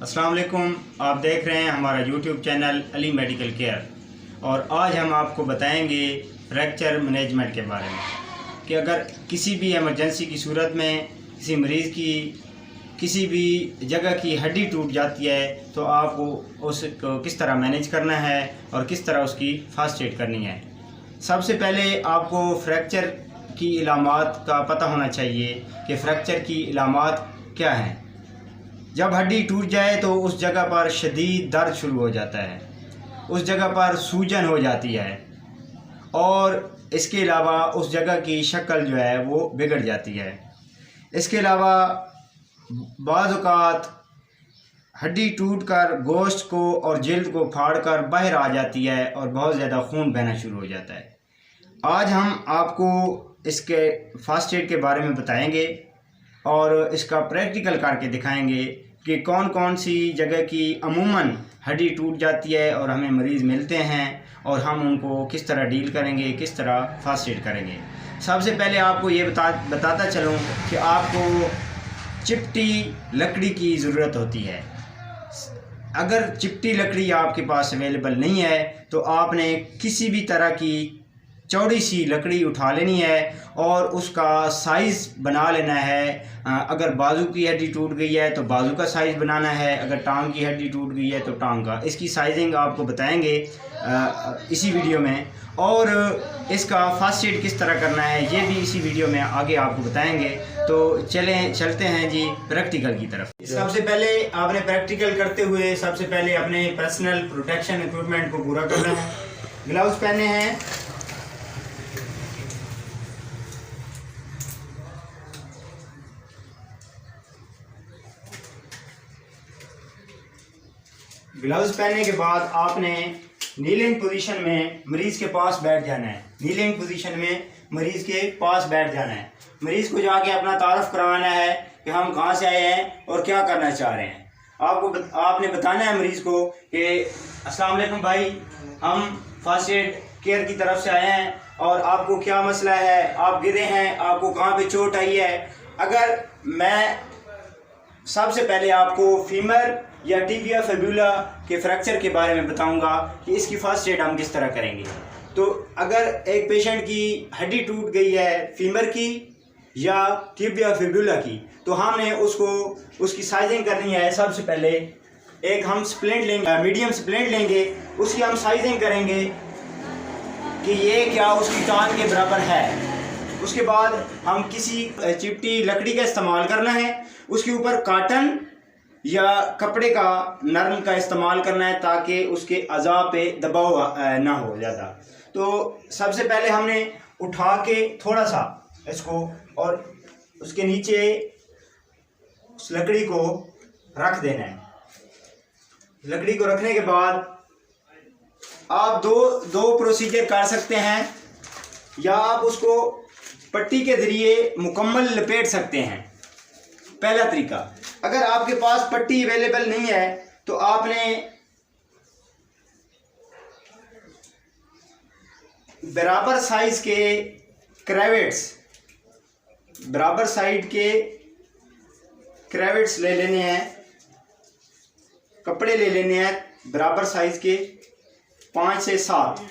अस्सलाम वालेकुम। आप देख रहे हैं हमारा YouTube channel Ali medical care और आज हम आपको बताएंगे फ्रैक्चर मैनेजमेंट के बारे में कि अगर किसी भी इमरजेंसी की सूरत में किसी मरीज़ की किसी भी जगह की हड्डी टूट जाती है तो आपको उसको किस तरह मैनेज करना है और किस तरह उसकी फर्स्ट एड करनी है। सबसे पहले आपको फ्रैक्चर की इलामात का पता होना चाहिए कि फ्रैक्चर की इलामात क्या हैं। जब हड्डी टूट जाए तो उस जगह पर शदीद दर्द शुरू हो जाता है, उस जगह पर सूजन हो जाती है और इसके अलावा उस जगह की शक्ल जो है वो बिगड़ जाती है। इसके अलावा बाज़ औक़ात हड्डी टूटकर गोश्त को और जिल्द को फाड़कर बाहर आ जाती है और बहुत ज़्यादा खून बहना शुरू हो जाता है। आज हम आपको इसके फर्स्ट एड के बारे में बताएंगे और इसका प्रैक्टिकल करके दिखाएंगे कि कौन कौन सी जगह की अमूमन हड्डी टूट जाती है और हमें मरीज़ मिलते हैं और हम उनको किस तरह डील करेंगे, किस तरह फर्स्ट एड करेंगे। सबसे पहले आपको ये बताता चलूँ कि आपको चिपटी लकड़ी की ज़रूरत होती है। अगर चिपटी लकड़ी आपके पास अवेलेबल नहीं है तो आपने किसी भी तरह की चौड़ी सी लकड़ी उठा लेनी है और उसका साइज़ बना लेना है। अगर बाजू की हड्डी टूट गई है तो बाजू का साइज़ बनाना है, अगर टांग की हड्डी टूट गई है तो टांग का। इसकी साइजिंग आपको बताएंगे इसी वीडियो में और इसका फर्स्ट एड किस तरह करना है ये भी इसी वीडियो में आगे आपको बताएंगे। तो चलते हैं जी प्रैक्टिकल की तरफ। सबसे पहले आपने प्रैक्टिकल करते हुए सबसे पहले अपने पर्सनल प्रोटेक्शन इक्विपमेंट को पूरा करना है। ग्लव्स पहने हैं, ग्लव्स पहनने के बाद आपने नीलिंग पोजीशन में मरीज़ के पास बैठ जाना है। नीलिंग पोजीशन में मरीज़ के पास बैठ जाना है। मरीज़ को जाके अपना तारुफ करवाना है कि हम कहाँ से आए हैं और क्या करना चाह रहे हैं। आपने बताना है मरीज़ को कि अस्सलाम वालेकुम भाई, हम फर्स्ट एड केयर की तरफ से आए हैं और आपको क्या मसला है, आप गिरे हैं, आपको कहाँ पे चोट आई है। अगर मैं सबसे पहले आपको फीमर या टिबिया फिबुला के फ्रैक्चर के बारे में बताऊंगा कि इसकी फर्स्ट एड हम किस तरह करेंगे। तो अगर एक पेशेंट की हड्डी टूट गई है फीमर की या टिबिया फिबुला की तो हमने उसकी साइजिंग करनी है। सबसे पहले एक हम स्प्लिंट लेंगे, मीडियम स्प्लिंट लेंगे, उसकी हम साइजिंग करेंगे कि ये क्या उसकी टांग के बराबर है। उसके बाद हम किसी चिपटी लकड़ी का इस्तेमाल करना है, उसके ऊपर काटन या कपड़े का नरम का इस्तेमाल करना है ताकि उसके अज़ा पे दबाव ना हो ज़्यादा। तो सबसे पहले हमने उठा के थोड़ा सा इसको और उसके नीचे उस लकड़ी को रख देना है। लकड़ी को रखने के बाद आप दो प्रोसीजर कर सकते हैं, या आप उसको पट्टी के ज़रिए मुकम्मल लपेट सकते हैं। पहला तरीका, अगर आपके पास पट्टी अवेलेबल नहीं है तो आपने बराबर साइज के क्रेविट्स ले लेने हैं, कपड़े ले लेने हैं बराबर साइज के 5 से 7।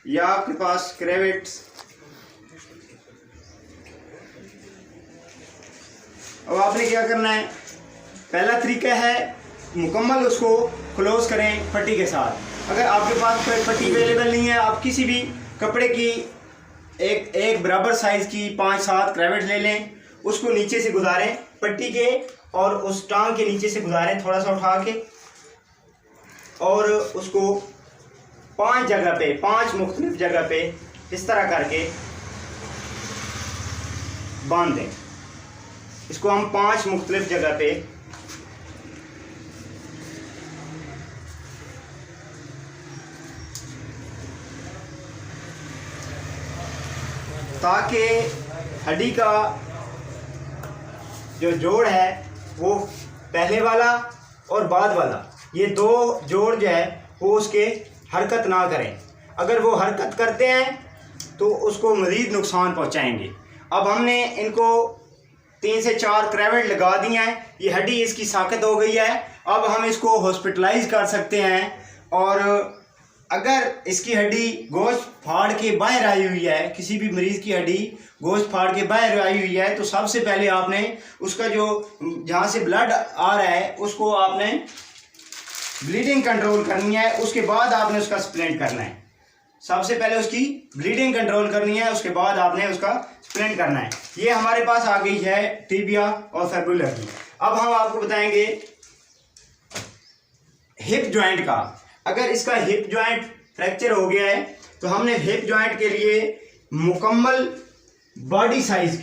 या आपके पास क्रेविट्स, अब आपने क्या करना है, पहला तरीका है मुकम्मल उसको क्लोज करें पट्टी के साथ। अगर आपके पास पट्टी अवेलेबल नहीं है, आप किसी भी कपड़े की एक बराबर साइज़ की 5-7 क्रेविट्स ले लें, उसको नीचे से गुजारें पट्टी के और उस टांग के नीचे से गुजारें थोड़ा सा उठा के और उसको 5 मुख्तलिफ जगह पे इस तरह करके बांध दें। इसको हम 5 मुख्तलिफ जगह पे ताकि हड्डी का जो जोड़ है वो पहले वाला और बाद वाला, ये दो जोड़ जो है वो उसके हरकत ना करें। अगर वो हरकत करते हैं तो उसको मज़ीद नुकसान पहुंचाएंगे। अब हमने इनको 3 से 4 क्रेवेट लगा दिए हैं, ये हड्डी इसकी साकत हो गई है। अब हम इसको हॉस्पिटलाइज कर सकते हैं। और अगर इसकी हड्डी गोश्त फाड़ के बाहर आई हुई है, किसी भी मरीज़ की हड्डी गोश्त फाड़ के बाहर आई हुई है, तो सबसे पहले आपने उसका जो जहाँ से ब्लड आ रहा है उसको आपने ब्लीडिंग कंट्रोल करनी है। उसके बाद आपने उसका स्प्लिंट करना है। सबसे पहले उसकी ब्लीडिंग कंट्रोल करनी है, उसके बाद आपने उसका स्प्लिंट करना है। ये हमारे पास आ गई है टिबिया और फिब्युला की। अब हम आपको बताएंगे हिप जॉइंट का। अगर इसका हिप जॉइंट फ्रैक्चर हो गया है तो हमने हिप जॉइंट के लिए मुकम्मल बॉडी साइज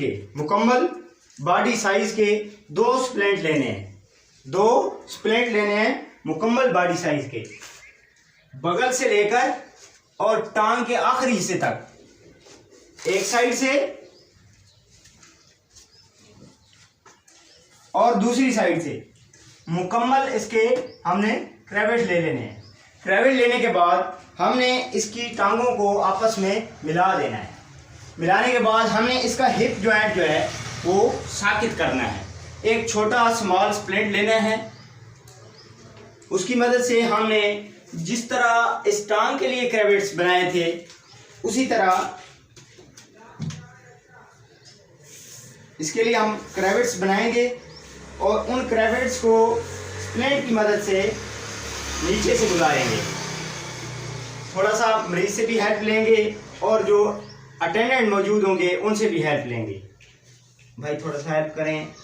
के 2 स्प्लिंट लेने हैं। 2 स्प्लिंट लेने हैं मुकम्मल बॉडी साइज के, बगल से लेकर और टांग के आखिरी हिस्से तक, एक साइड से और दूसरी साइड से मुकम्मल इसके हमने क्रेवेट ले लेने हैं। क्रेवेट लेने के बाद हमने इसकी टांगों को आपस में मिला देना है। मिलाने के बाद हमने इसका हिप जॉइंट जो है वो साकित करना है। एक छोटा स्मॉल स्प्लिंट लेना है, उसकी मदद से हमने जिस तरह इस टांग के लिए क्रेवेट्स बनाए थे उसी तरह इसके लिए हम क्रेवेट्स बनाएंगे और उन क्रेवेट्स को स्प्लिंट की मदद से नीचे से गुजारेंगे। थोड़ा सा मरीज से भी हेल्प लेंगे और जो अटेंडेंट मौजूद होंगे उनसे भी हेल्प लेंगे। भाई थोड़ा सा हेल्प करें।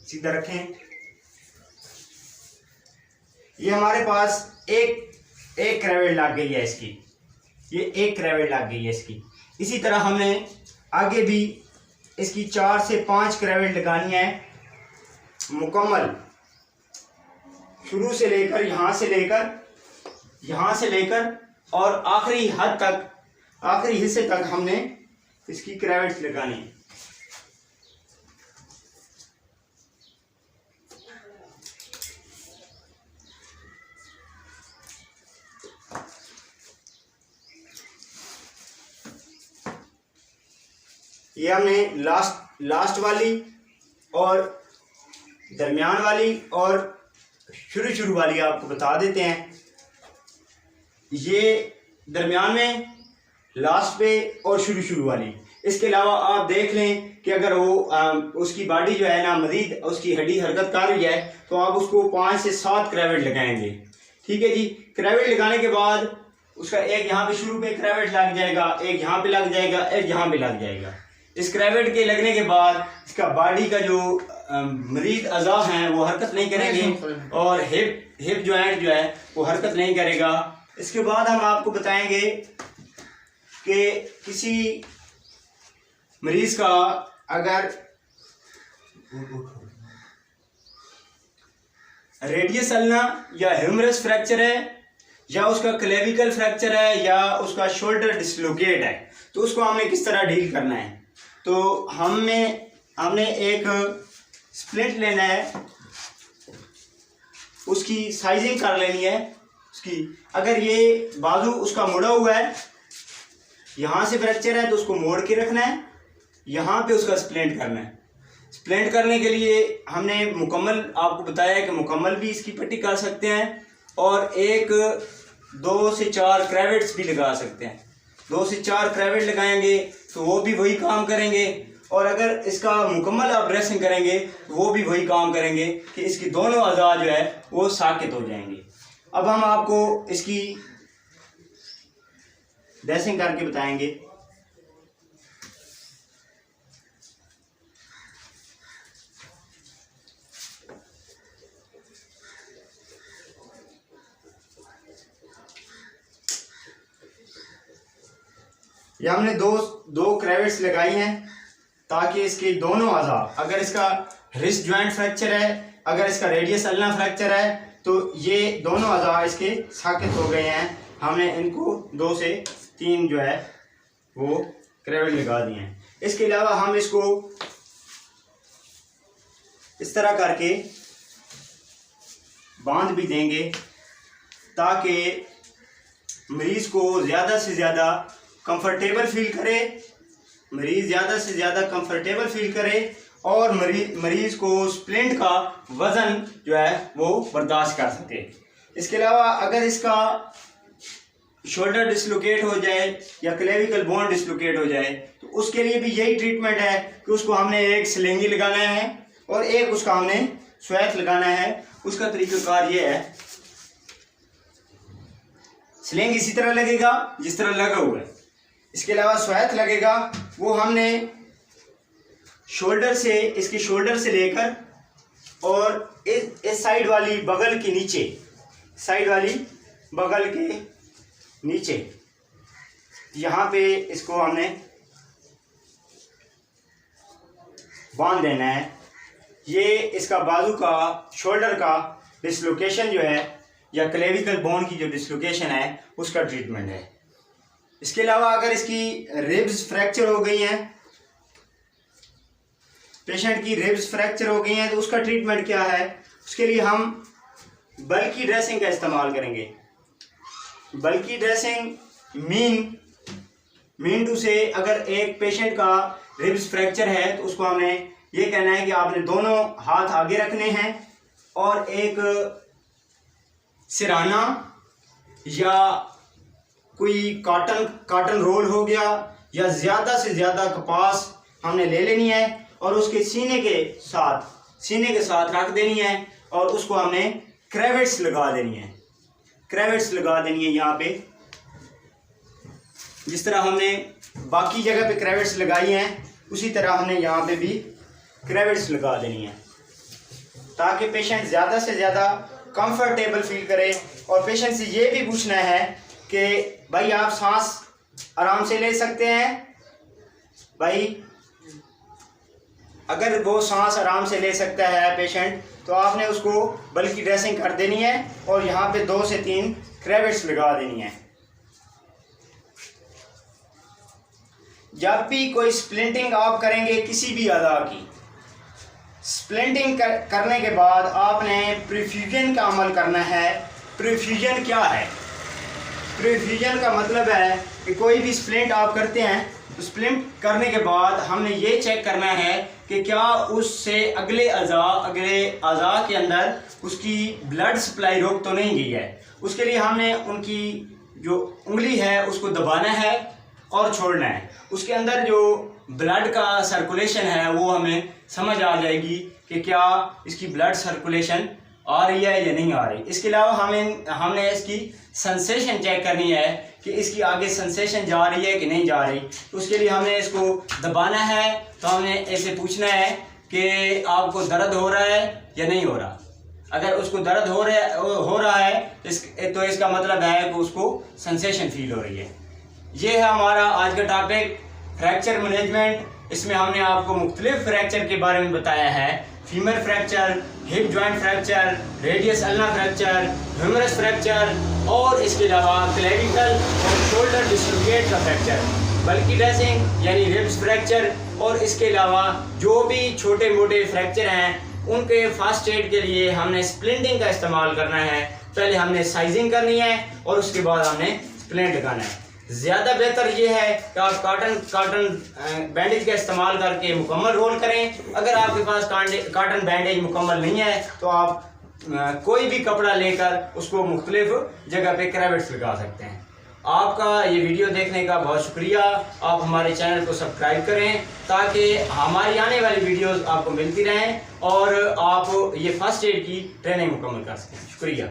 सीधा रखें। ये हमारे पास एक क्रेवेट लग गई है इसकी, ये एक क्रेवेट लग गई है इसकी। इसी तरह हमने आगे भी इसकी 4 से 5 क्रेवेट लगानी है मुकम्मल, शुरू से लेकर यहाँ से लेकर और आखिरी हद तक, आखिरी हिस्से तक हमने इसकी क्रेवेट्स लगानी है। ये हमने लास्ट वाली और दरमियान वाली और शुरू वाली आपको बता देते हैं। ये दरमियान में, लास्ट पे और शुरू वाली। इसके अलावा आप देख लें कि अगर वो उसकी बॉडी जो है ना मज़ीद उसकी हड्डी हरकत कर रही है तो आप उसको 5 से 7 क्रेवेट लगाएंगे। ठीक है जी। क्रेवेट लगाने के बाद उसका एक यहाँ पे शुरू पे क्रेवेट लग जाएगा, एक यहाँ पे लग जाएगा, एक यहाँ पे लग जाएगा। इस क्रेवेट के लगने के बाद इसका बॉडी का जो मरीज अज़ा हैं वो हरकत नहीं करेंगे और हिप जॉइंट जो है वो हरकत नहीं करेगा। इसके बाद हम आपको बताएंगे कि किसी मरीज का अगर रेडियस अल्ना या ह्यूमरस फ्रैक्चर है या उसका क्लेविकल फ्रैक्चर है या उसका शोल्डर डिसलोकेट है तो उसको हमने किस तरह डील करना है। तो हमने एक स्प्लिंट लेना है, उसकी साइजिंग कर लेनी है उसकी। अगर ये बाजू उसका मुड़ा हुआ है, यहाँ से फ्रैक्चर है तो उसको मोड़ के रखना है, यहाँ पे उसका स्प्लिंट करना है। स्प्लिंट करने के लिए हमने मुकम्मल आपको बताया है कि मुकम्मल भी इसकी पट्टी कर सकते हैं और 2 से 4 क्रेवेट्स भी लगा सकते हैं। 2 से 4 क्रेवेट लगाएंगे तो वो भी वही काम करेंगे और अगर इसका मुकम्मल आप ड्रेसिंग करेंगे तो वो भी वही काम करेंगे कि इसकी दोनों अज़ा जो है वो साकित हो जाएंगे। अब हम आपको इसकी ड्रेसिंग करके बताएंगे। ये हमने दो क्रेवेट्स लगाई हैं ताकि इसके दोनों अज़ा, अगर इसका रिस्ट जॉइंट फ्रैक्चर है, अगर इसका रेडियस अल्ना फ्रैक्चर है तो ये दोनों अज़ा इसके साकित हो गए हैं। हमने इनको 2 से 3 जो है वो क्रेवेट लगा दिए हैं। इसके अलावा हम इसको इस तरह करके बांध भी देंगे ताकि मरीज को ज़्यादा से ज़्यादा कंफर्टेबल फील करे, मरीज ज़्यादा से ज़्यादा कंफर्टेबल फील करे और मरीज को स्प्लिंट का वज़न जो है वो बर्दाश्त कर सके। इसके अलावा अगर इसका शोल्डर डिसलोकेट हो जाए या क्लेविकल बोन डिसलोकेट हो जाए तो उसके लिए भी यही ट्रीटमेंट है कि उसको हमने एक स्लिंगी लगाना है और एक उसका हमने स्वैथ लगाना है। उसका तरीकाकार ये है, स्लिंग इसी तरह लगेगा जिस तरह लगा हुआ है। इसके अलावा स्वैथ लगेगा, वो हमने शोल्डर से, इसके शोल्डर से लेकर और इस साइड वाली बगल के नीचे, साइड वाली बगल के नीचे यहाँ पे इसको हमने बांध देना है। ये इसका बाजू का, शोल्डर का डिसलोकेशन जो है या क्लेविकल बोन की जो डिसलोकेशन है उसका ट्रीटमेंट है। इसके अलावा अगर इसकी रिब्स फ्रैक्चर हो गई हैं, पेशेंट की रिब्स फ्रैक्चर हो गई हैं, तो उसका ट्रीटमेंट क्या है? उसके लिए हम बल्की ड्रेसिंग का इस्तेमाल करेंगे। बल्की ड्रेसिंग मीन टू से, अगर एक पेशेंट का रिब्स फ्रैक्चर है तो उसको हमने ये कहना है कि आपने दोनों हाथ आगे रखने हैं और एक सिराना या कोई कॉटन रोल हो गया या ज़्यादा से ज़्यादा कपास हमने ले लेनी है और उसके सीने के साथ रख देनी है और उसको हमने क्रेविट्स लगा देनी है। क्रेविट्स लगा देनी है यहाँ पे, जिस तरह हमने बाकी जगह पे क्रेविट्स लगाई हैं उसी तरह हमने यहाँ पे भी क्रेविट्स लगा देनी है ताकि पेशेंट ज़्यादा से ज़्यादा कंफर्टेबल फील करे। और पेशेंट से ये भी पूछना है कि भाई आप सांस आराम से ले सकते हैं? भाई अगर वो सांस आराम से ले सकता है पेशेंट तो आपने उसको बल्कि ड्रेसिंग कर देनी है और यहाँ पे 2 से 3 क्रेविट्स लगा देनी है। जब भी कोई स्प्लिंटिंग आप करेंगे किसी भी अज़ा की, स्प्लिंटिंग करने के बाद आपने प्रीफ्यूजन का अमल करना है। प्रीफ्यूजन क्या है? प्रीफ्यूजन का मतलब है कि कोई भी स्प्लिंट आप करते हैं तो स्प्लिंट करने के बाद हमने ये चेक करना है कि क्या उससे अगले अज़ा के अंदर उसकी ब्लड सप्लाई रोक तो नहीं गई है। उसके लिए हमने उनकी जो उंगली है उसको दबाना है और छोड़ना है। उसके अंदर जो ब्लड का सर्कुलेशन है वो हमें समझ आ जाएगी कि क्या इसकी ब्लड सर्कुलेशन आ रही है या नहीं आ रही। इसके अलावा हमने इसकी सेंसेशन चेक करनी है कि इसकी आगे सेंसेशन जा रही है कि नहीं जा रही। तो उसके लिए हमने इसको दबाना है, तो हमने ऐसे पूछना है कि आपको दर्द हो रहा है या नहीं हो रहा। अगर उसको दर्द हो रहा है तो इसका मतलब है कि उसको सेंसेशन फील हो रही है। ये है हमारा आज का टॉपिक, फ्रैक्चर मैनेजमेंट। इसमें हमने आपको मुख्तलिफ फ्रैक्चर के बारे में बताया है। Femur fracture, hip joint fracture, radius ulna fracture, humerus fracture और इसके अलावा क्लेविकल और शोल्डर डिसलोकेट का फ्रैक्चर, बल्कि ड्रेसिंग यानी रिब्स फ्रैक्चर और इसके अलावा जो भी छोटे मोटे फ्रैक्चर हैं उनके फर्स्ट एड के लिए हमने स्प्लिंटिंग का इस्तेमाल करना है। पहले हमने साइजिंग करनी है और उसके बाद हमने स्प्लिंट लगाना है। ज़्यादा बेहतर ये है कि आप कॉटन बैंडेज का इस्तेमाल करके मुकम्मल रोल करें। अगर आपके पास कॉटन बैंडेज मुकम्मल नहीं है तो आप कोई भी कपड़ा लेकर उसको मुख्तलिफ जगह पे क्रेविट्स लगा सकते हैं। आपका ये वीडियो देखने का बहुत शुक्रिया। आप हमारे चैनल को सब्सक्राइब करें ताकि हमारी आने वाली वीडियोस आपको मिलती रहें और आप ये फर्स्ट एड की ट्रेनिंग मुकम्मल कर सकें। शुक्रिया।